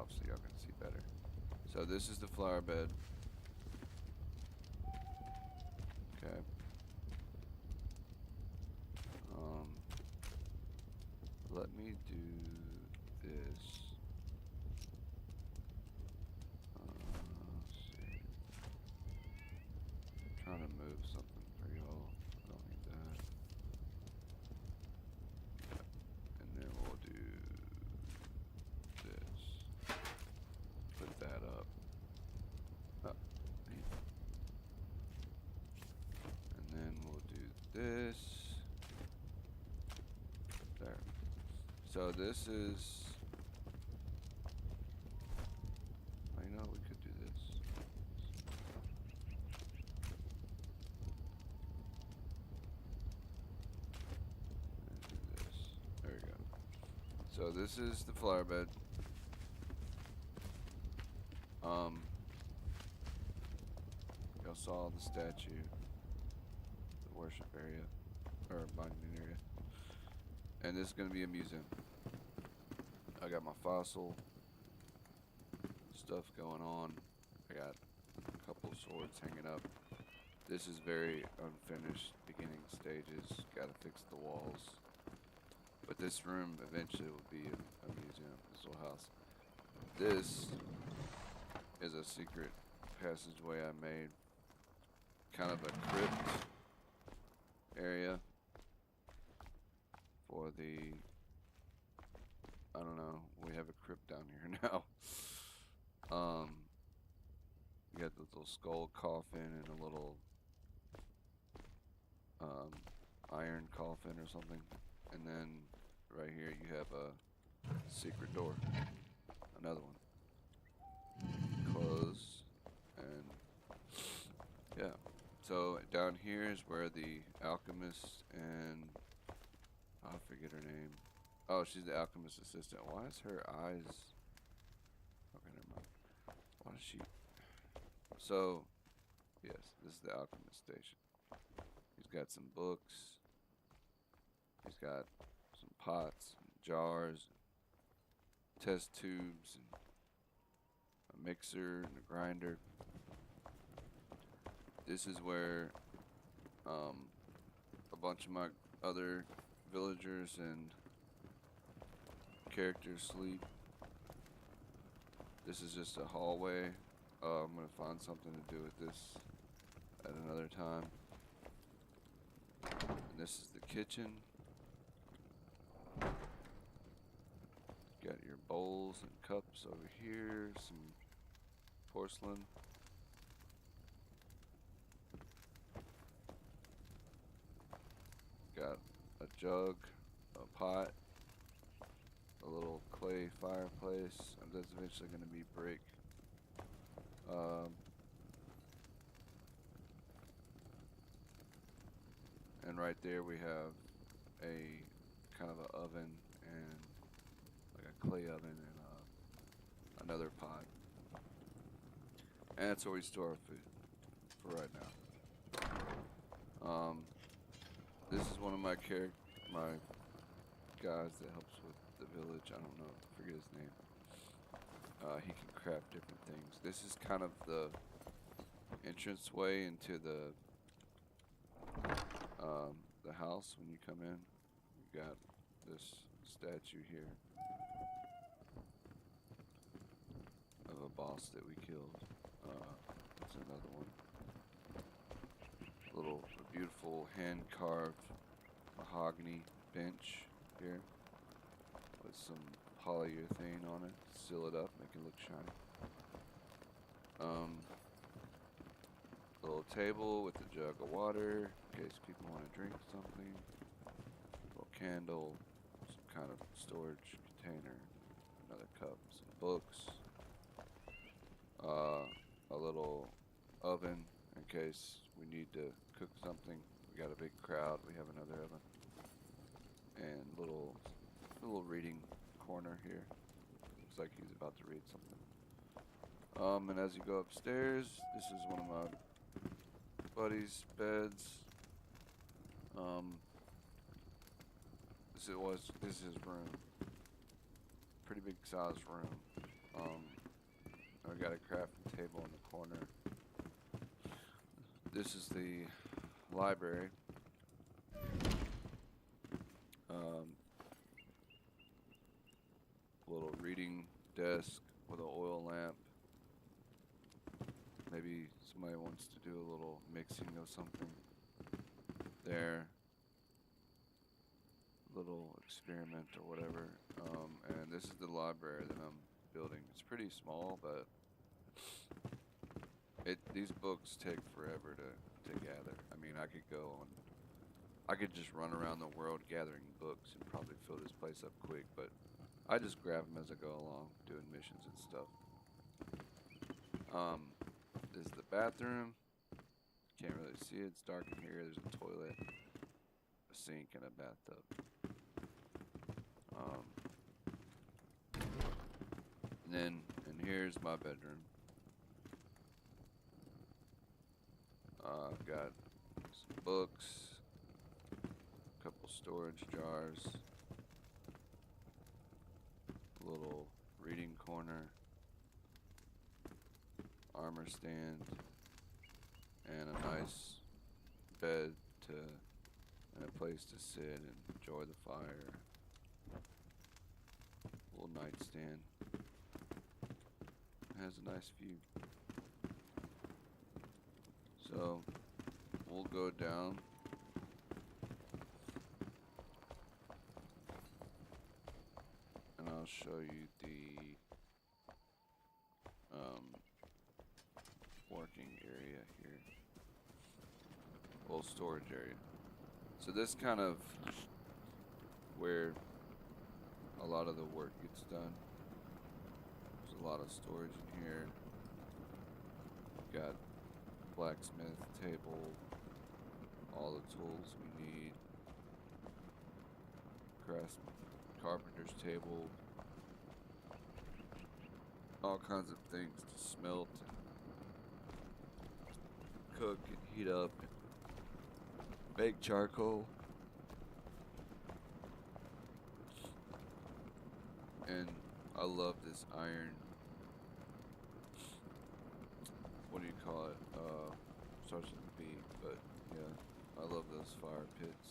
off so y'all can see better. So this is the flower bed. Okay. Let me do this. Let's see. I'm trying to move something for y'all. I don't need that. And then we'll do this. Put that up. And then we'll do this. There. So this is. I know we could do this. And do this. There we go. So this is the flower bed. Y'all saw the statue, the worship area, or monument area. And this is gonna be a museum. I got my fossil stuff going on. I got a couple swords hanging up. This is very unfinished beginning stages. Gotta fix the walls. But this room eventually will be a museum, this little house. This is a secret passageway I made. Kind of a crypt area for the, I don't know, we have a crypt down here now. You got this little skull coffin and a little iron coffin or something. And then right here you have a secret door. Another one. Close. And yeah. So down here is where the alchemist and I forget her name. Oh, she's the alchemist assistant. Why is her eyes? Okay, never mind. Why does she? So, yes, this is the alchemist station. He's got some books. He's got some pots, and jars, test tubes, and a mixer and a grinder. This is where a bunch of my other villagers and characters sleep. This is just a hallway. I'm gonna find something to do with this at another time. And this is the kitchen. Got your bowls and cups over here, some porcelain. Got a jug, a pot, a little clay fireplace. That's eventually going to be brick. And right there we have a kind of an oven and like a clay oven and another pot. And that's where we store our food for right now. This is one of my guys that helps with the village. I don't know, I forget his name. He can craft different things. This is kind of the entrance way into the house when you come in. You got this statue here of a boss that we killed. That's another one. A beautiful hand-carved mahogany bench here with some polyurethane on it. Seal it up, make it look shiny. Little table with a jug of water in case people want to drink something. Little candle, some kind of storage container, another cup, some books. A little oven in case we need to cook something. We got a big crowd, we have another oven. And little reading corner here. Looks like he's about to read something. And as you go upstairs, this is one of my buddy's beds. This is his room. Pretty big sized room. Um, I got a crafting table in the corner. This is the library. Little reading desk with an oil lamp. Maybe somebody wants to do a little mixing of something there. Little experiment or whatever. And this is the library that I'm building. It's pretty small, but these books take forever to gather. I mean, I could just run around the world gathering books and probably fill this place up quick, but I just grab them as I go along, doing missions and stuff. This is the bathroom. Can't really see it. It's dark in here. There's a toilet, a sink, and a bathtub. And here's my bedroom. I've got some books, a couple storage jars, a little reading corner, armor stand, and a nice bed and a place to sit and enjoy the fire. Little nightstand. It has a nice view. So we'll go down. And I'll show you the working area here. Little storage area. So this kind of where a lot of the work gets done. There's a lot of storage in here. Got blacksmith table, all the tools we need. Carpenter's table. All kinds of things to smelt and cook and heat up and bake charcoal. And I love this iron. What do you call it? Starts with a B, but yeah, I love those fire pits.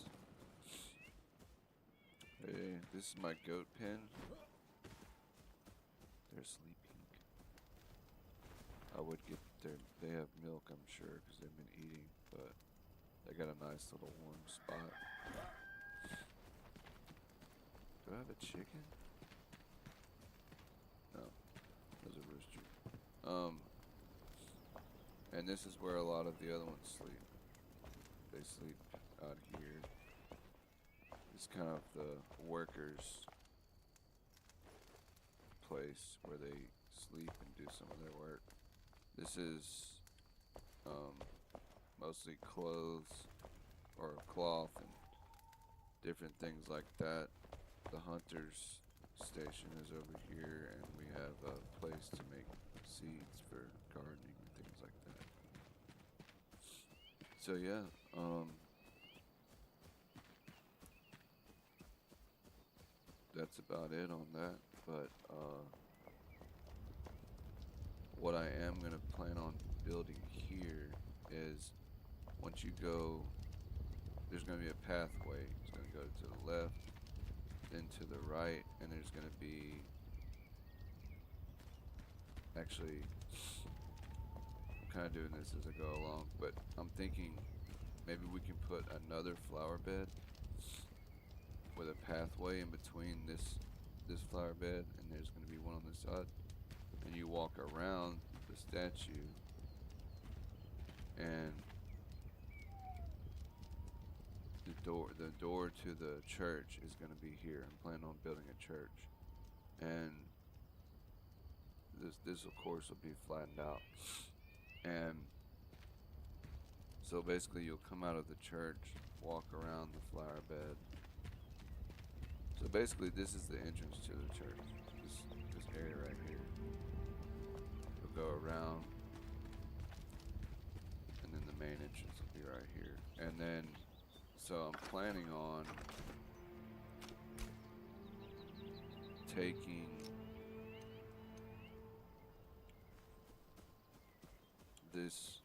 Hey, this is my goat pen. They're sleeping. I would get they have milk, I'm sure, because they've been eating, but they got a nice little warm spot. Do I have a chicken? No, there's a rooster. And this is where a lot of the other ones sleep. They sleep out here. It's kind of the workers' place where they sleep and do some of their work. This is mostly clothes or cloth and different things like that. The hunter's station is over here, and we have a place to make seeds for gardening and things like that. So yeah, that's about it on that. But what I am gonna plan on building here is once you go, there's gonna be a pathway. It's gonna go to the left, then to the right, and there's gonna be actually. I'm kind of doing this as I go along, but I'm thinking maybe we can put another flower bed with a pathway in between this flower bed, and there's going to be one on this side, and you walk around the statue, and the door to the church is going to be here. I'm planning on building a church, and this of course will be flattened out. And so basically you'll come out of the church, walk around the flower bed. So basically this is the entrance to the church, this area right here. You'll go around, and then the main entrance will be right here. And then, so I'm planning on taking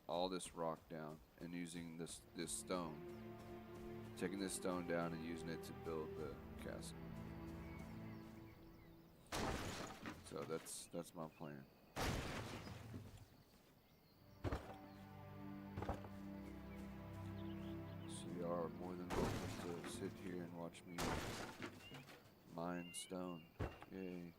all this rock down and using this stone, taking this stone down and using it to build the castle. So that's my plan. So you are more than welcome to sit here and watch me mine stone. Yay.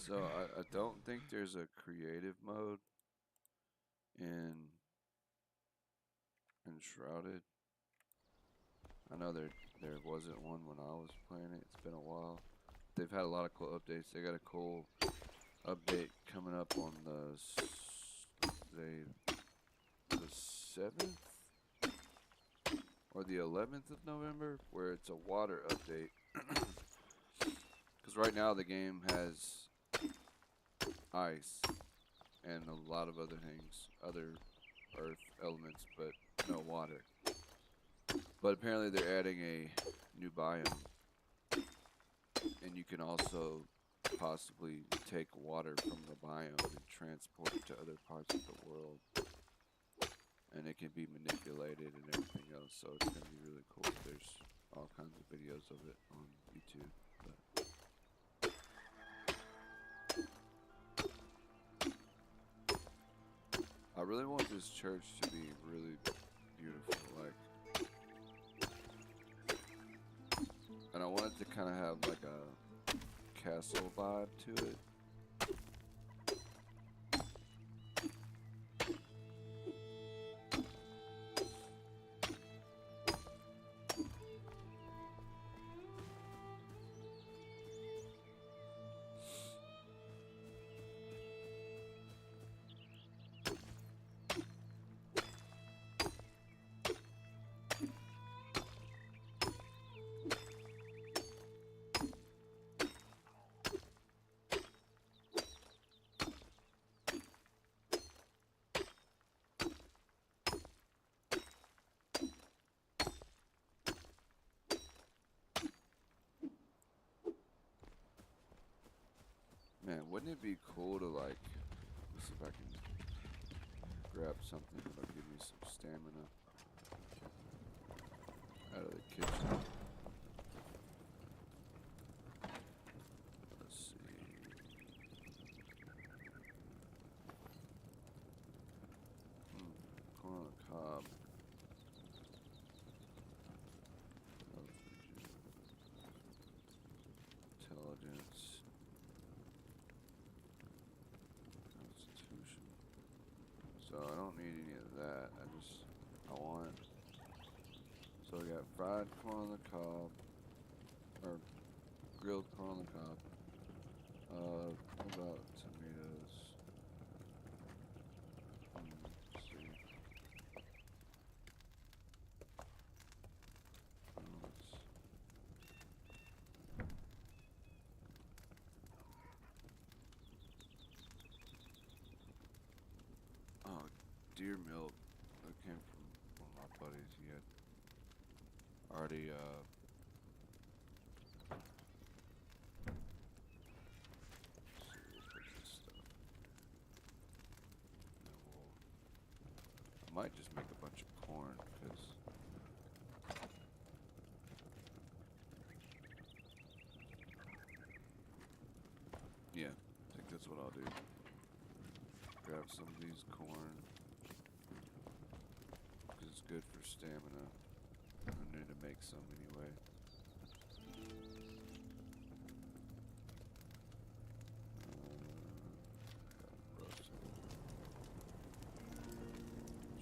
So I don't think there's a creative mode in Enshrouded. I know there wasn't one when I was playing it. It's been a while. They've had a lot of cool updates. They got a cool update coming up on the 7th or the 11th of November, where it's a water update. Because right now the game has ice and a lot of other things, other earth elements, but no water. But apparently they're adding a new biome, and you can also possibly take water from the biome and transport it to other parts of the world, and it can be manipulated and everything else. So it's going to be really cool. There's all kinds of videos of it on YouTube. I really want this church to be really beautiful, and I want it to kind of have like a castle vibe to it. Man, wouldn't it be cool to let's see if I can grab something that'll give me some stamina out of the kitchen. Let's see. Corn on the cob. Intelligence. Constitution. So I don't need any of that. I want. So we got fried corn on the cob, or grilled corn on the cob. What about tomatoes? Let's see. Oh, deer milk. That came from my buddies. He had already let's see, we'll put this stuff. And I might just make a bunch of corn because yeah, I think that's what I'll do. Grab some of these corn because it's good for stamina. I need to make some anyway.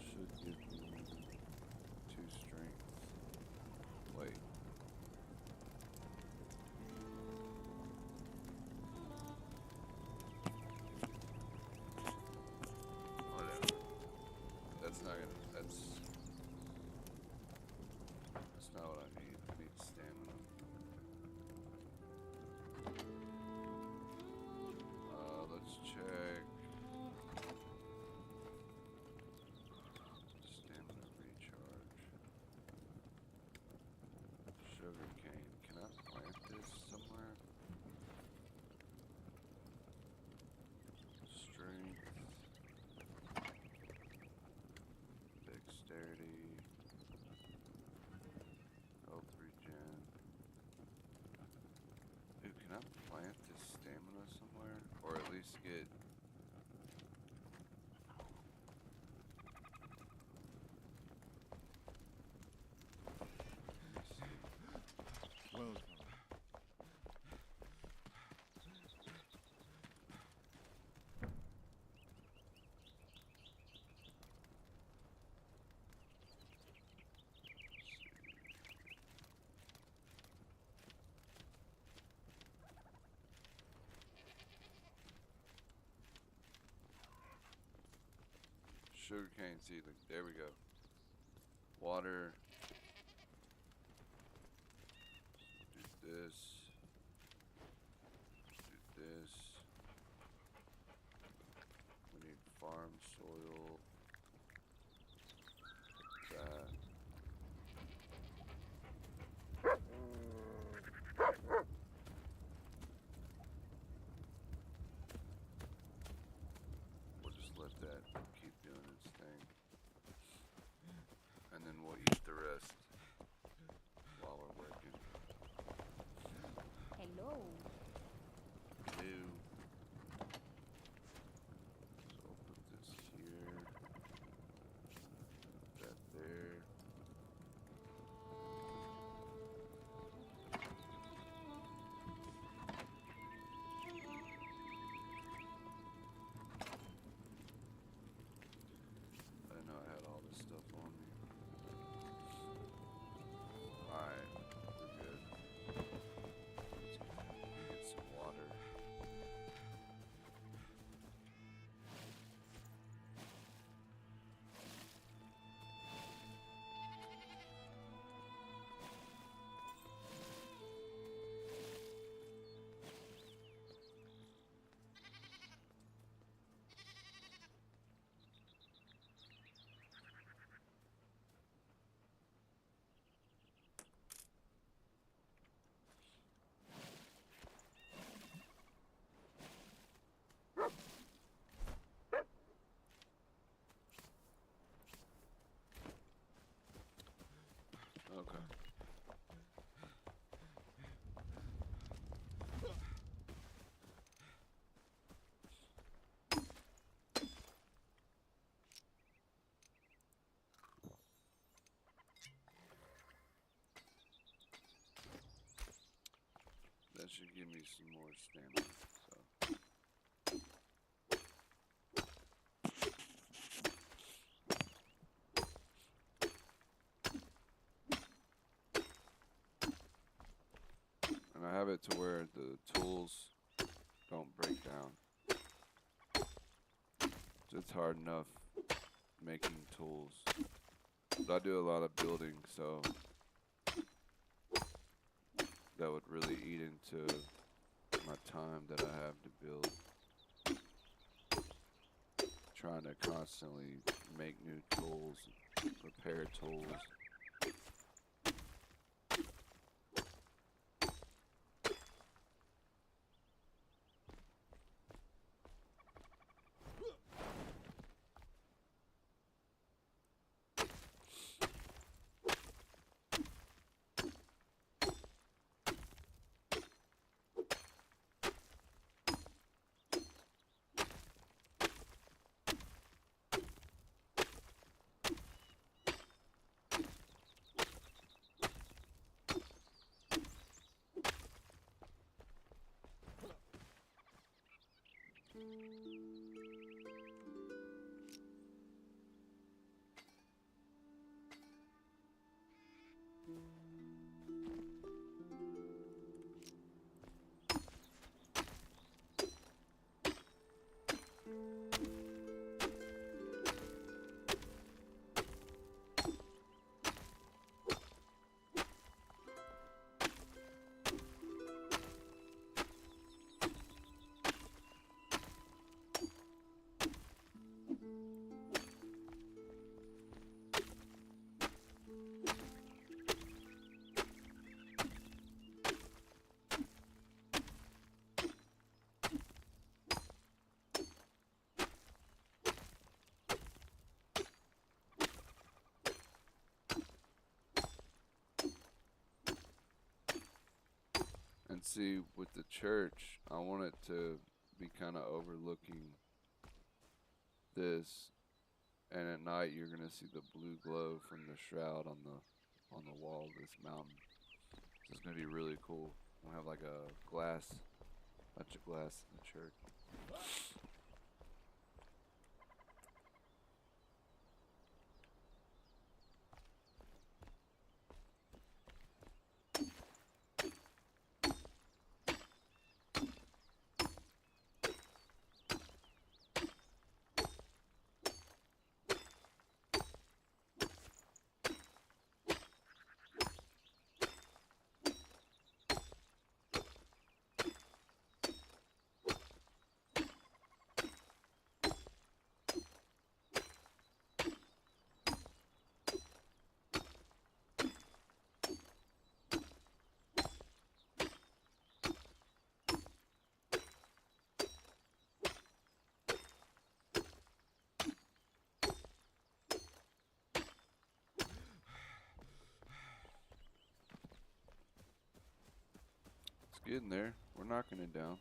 Should give me 2 strength. Wait. Whatever. That's not gonna. That's not what I need. I need stamina. Let's check. Stamina recharge. Sugar cane. Can I plant this somewhere? Strength. Dexterity. Health regen. Dude, can I plant this stamina somewhere? Or at least get... Let me see. Well, Sugarcane seedling. There we go. Water. Do this. Do this. We need farm soil. That. We'll just let that keep doing its thing. And then we'll eat the rest while we're working. Hello. Hello. So I'll put this here. That there. I didn't know I had all this stuff on me. Alright, we're good. Let's get some water. Okay. That should give me some more stamina. So. And I have it to where the tools don't break down. So it's hard enough making tools. But I do a lot of building, so that would really eat into my time that I have to build. Trying to constantly make new tools repair tools. And see, with the church, I want it to be kind of overlooking this, and at night you're gonna see the blue glow from the shroud on the wall of this mountain. So it's gonna be really cool. We'll have like a bunch of glass in the church. It's getting there. We're knocking it down.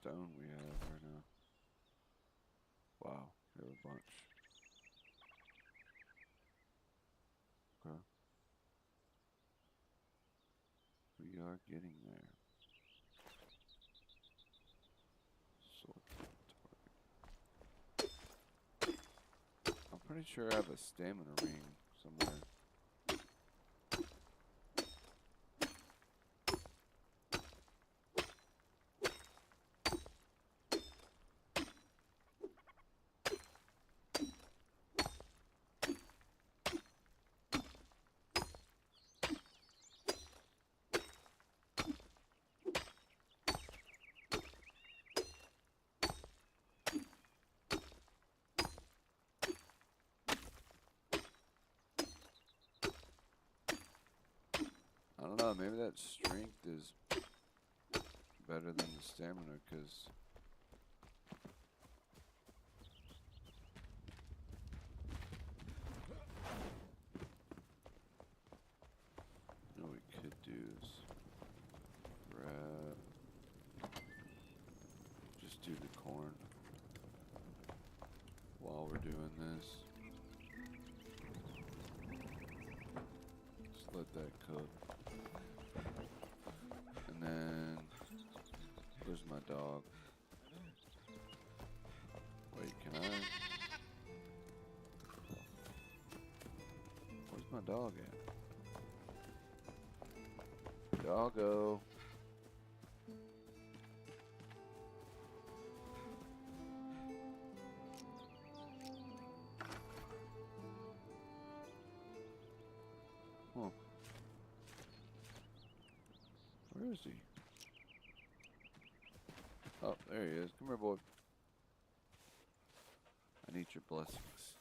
Stone we have right now. Wow, we have a bunch. Okay. We are getting there. Sort target. I'm pretty sure I have a stamina ring somewhere. I don't know, maybe that strength is better than the stamina, because what we could do is grab, just do the corn while we're doing this. Just let that cook. And then, where's my dog? Wait, can I? Where's my dog at? Doggo. Huh. Where is he? Oh, there he is. Come here, boy. I need your blessings.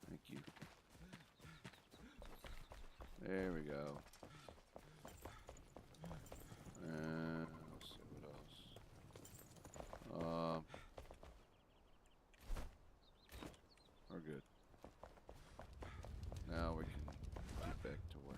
Thank you. There we go. And let's see what else. We're good. Now we can get back to work.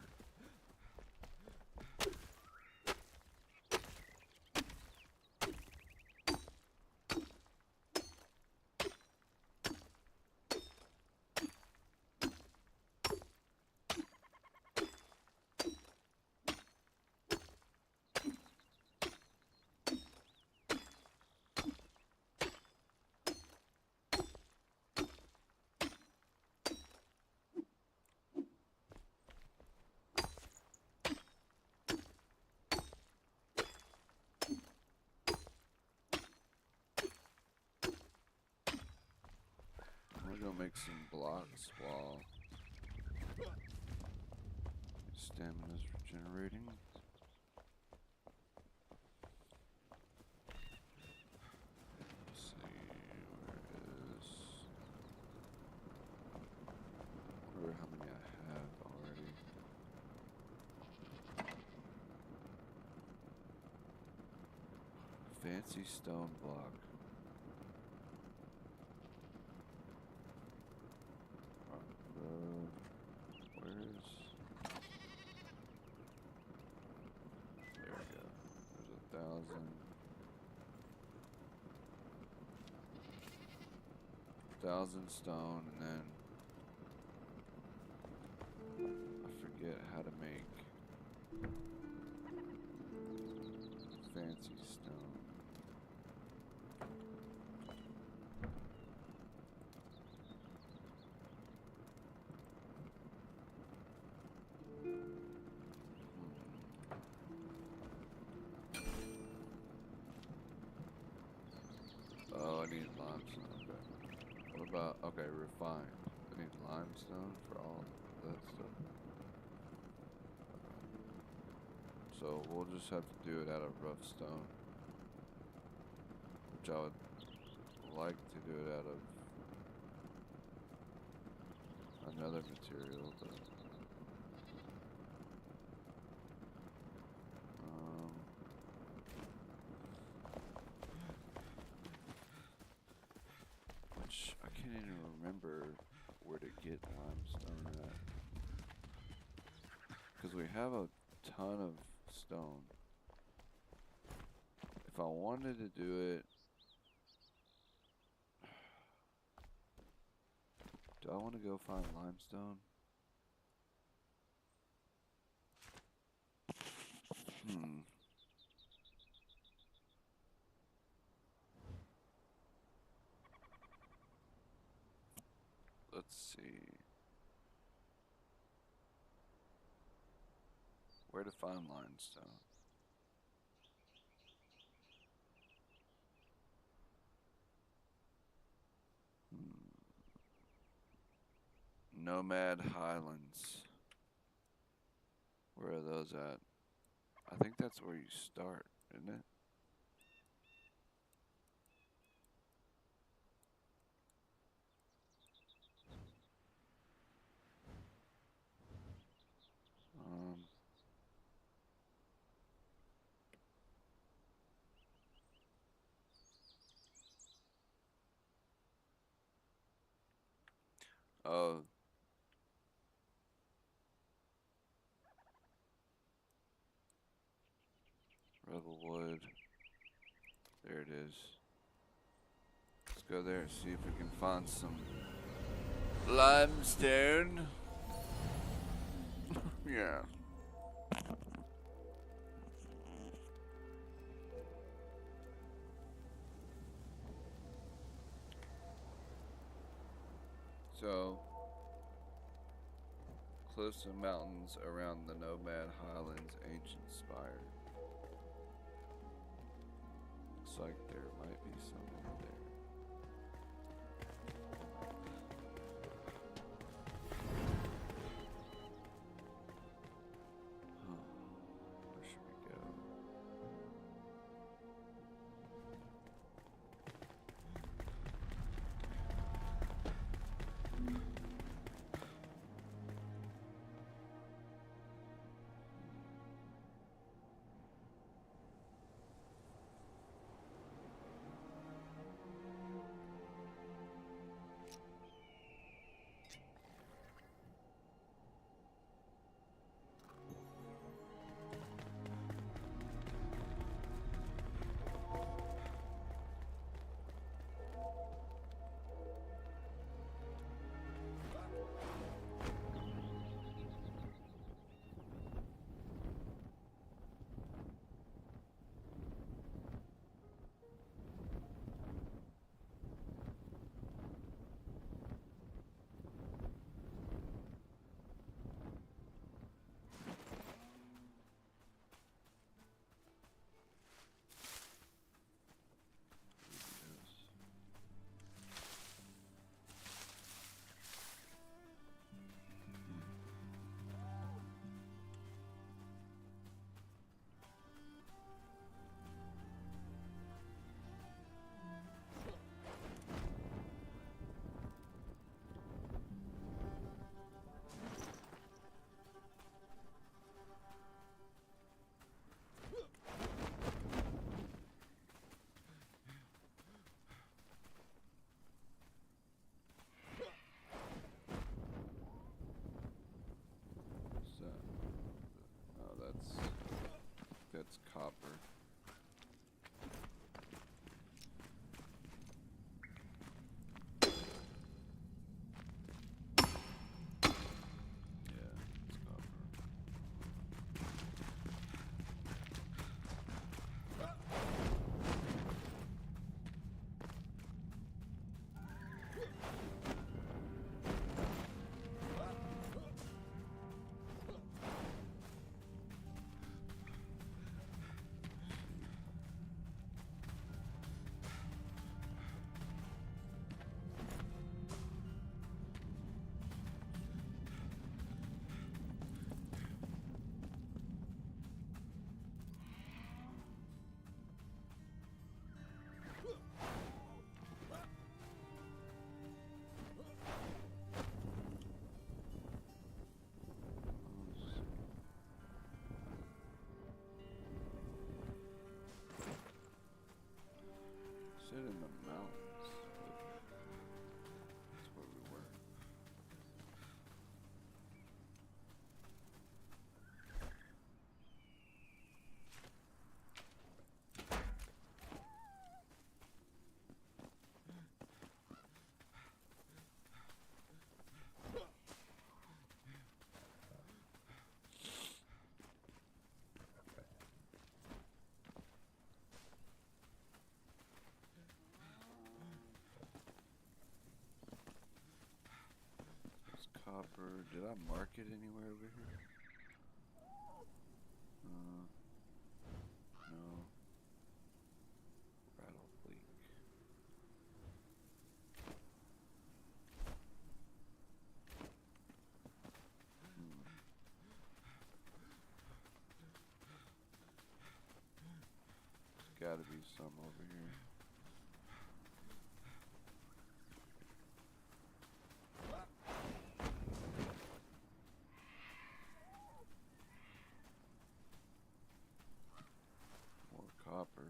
We're gonna make some blocks while stamina's regenerating. Let's see, wonder how many I have already. Fancy stone block. There we go. There's 1,000 stone, and then I forget how to make fancy stone. Oh, I need limestone. Okay. What about, okay, refined. I need limestone for all that stuff. Okay. So we'll just have to do it out of rough stone, which I would like to do it out of another material, but which I can't even remember where to get limestone at, because we have a ton of stone. If I wanted to do it, do I want to go find limestone? Let's see. Where to find limestone? Nomad Highlands. Where are those at? I think that's where you start, isn't it? Oh, Rebelwood. There it is. Let's go there and see if we can find some limestone. Yeah. So, cliffs and mountains around the Nomad Highlands ancient spire. Looks like there might be some over there. Where should we go? So, oh, that's copper. Yeah, it's copper. Sit in the mountains. That's where we were. It's copper. Did I mark it anywhere over here? No. Rattle bleak. There's gotta be some over here. More copper.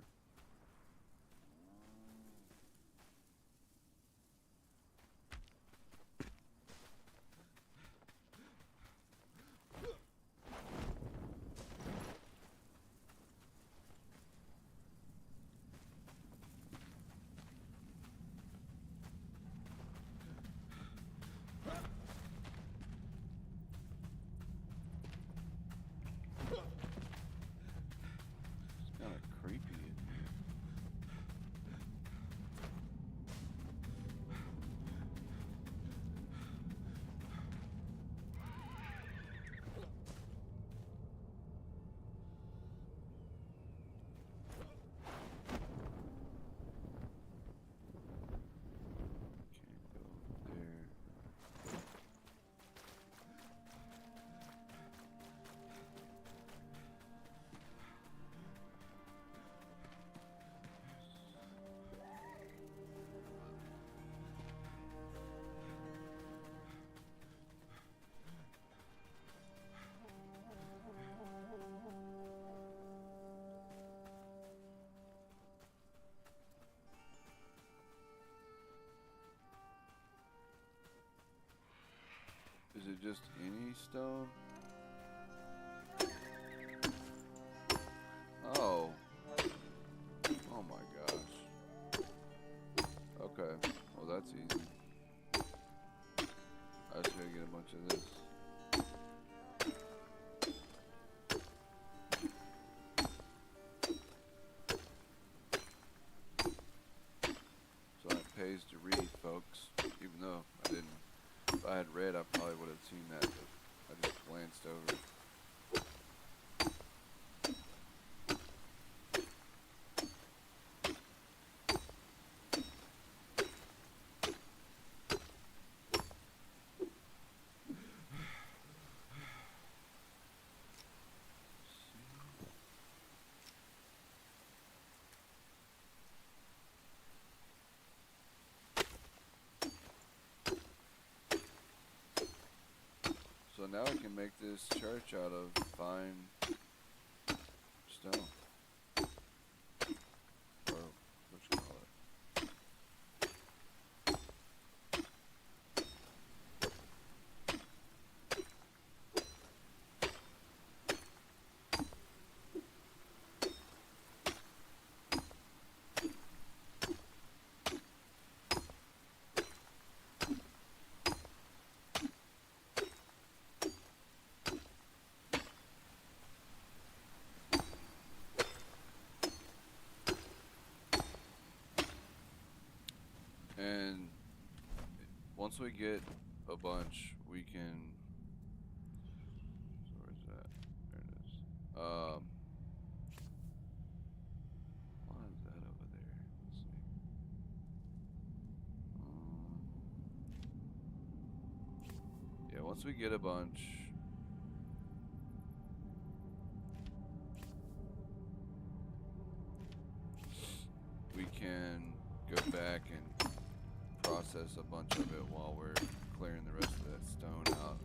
just any stone? Oh. Oh my gosh. Okay. Well, that's easy. I just gotta get a bunch of this. So it pays to read, folks. Even though I didn't. If I had read, I probably would have seen that, but I just glanced over it. So now I can make this church out of fine stone. Or what you call it. And once we get a bunch, we can. So where's that? There it is. Why is that over there? Let's see. Yeah, once we get a bunch. We can go back and process a bunch of it while we're clearing the rest of that stone out.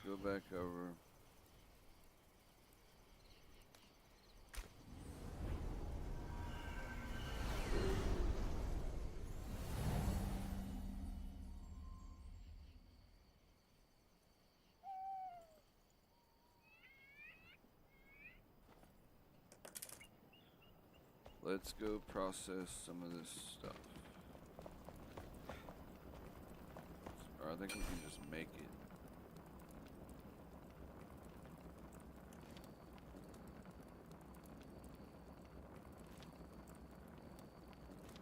Go back over. Let's go process some of this stuff. Or I think we can just make it.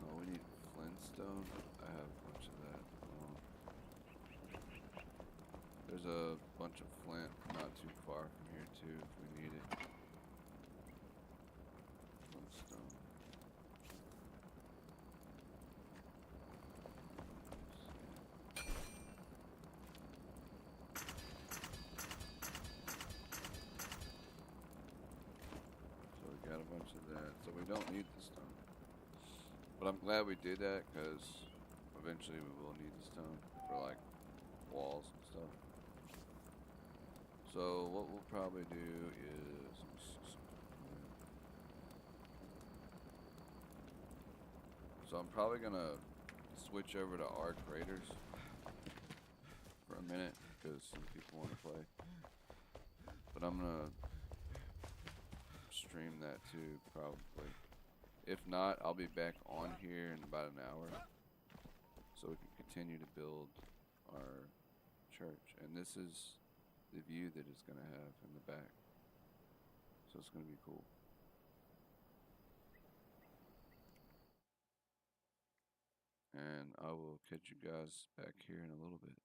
Oh, we need flintstone. I have a bunch of that. There's a bunch of flint not too far from here too if we need it. Flintstone. So we got a bunch of that. So we don't need the stone. But I'm glad we did that because eventually we will need the stone for like walls and stuff. So what we'll probably do is, let me see something. So I'm probably gonna switch over to our creators for a minute because some people want to play. But I'm gonna stream that too, probably. If not, I'll be back on here in about an hour so we can continue to build our church. And this is the view that it's going to have in the back. So it's going to be cool. And I will catch you guys back here in a little bit.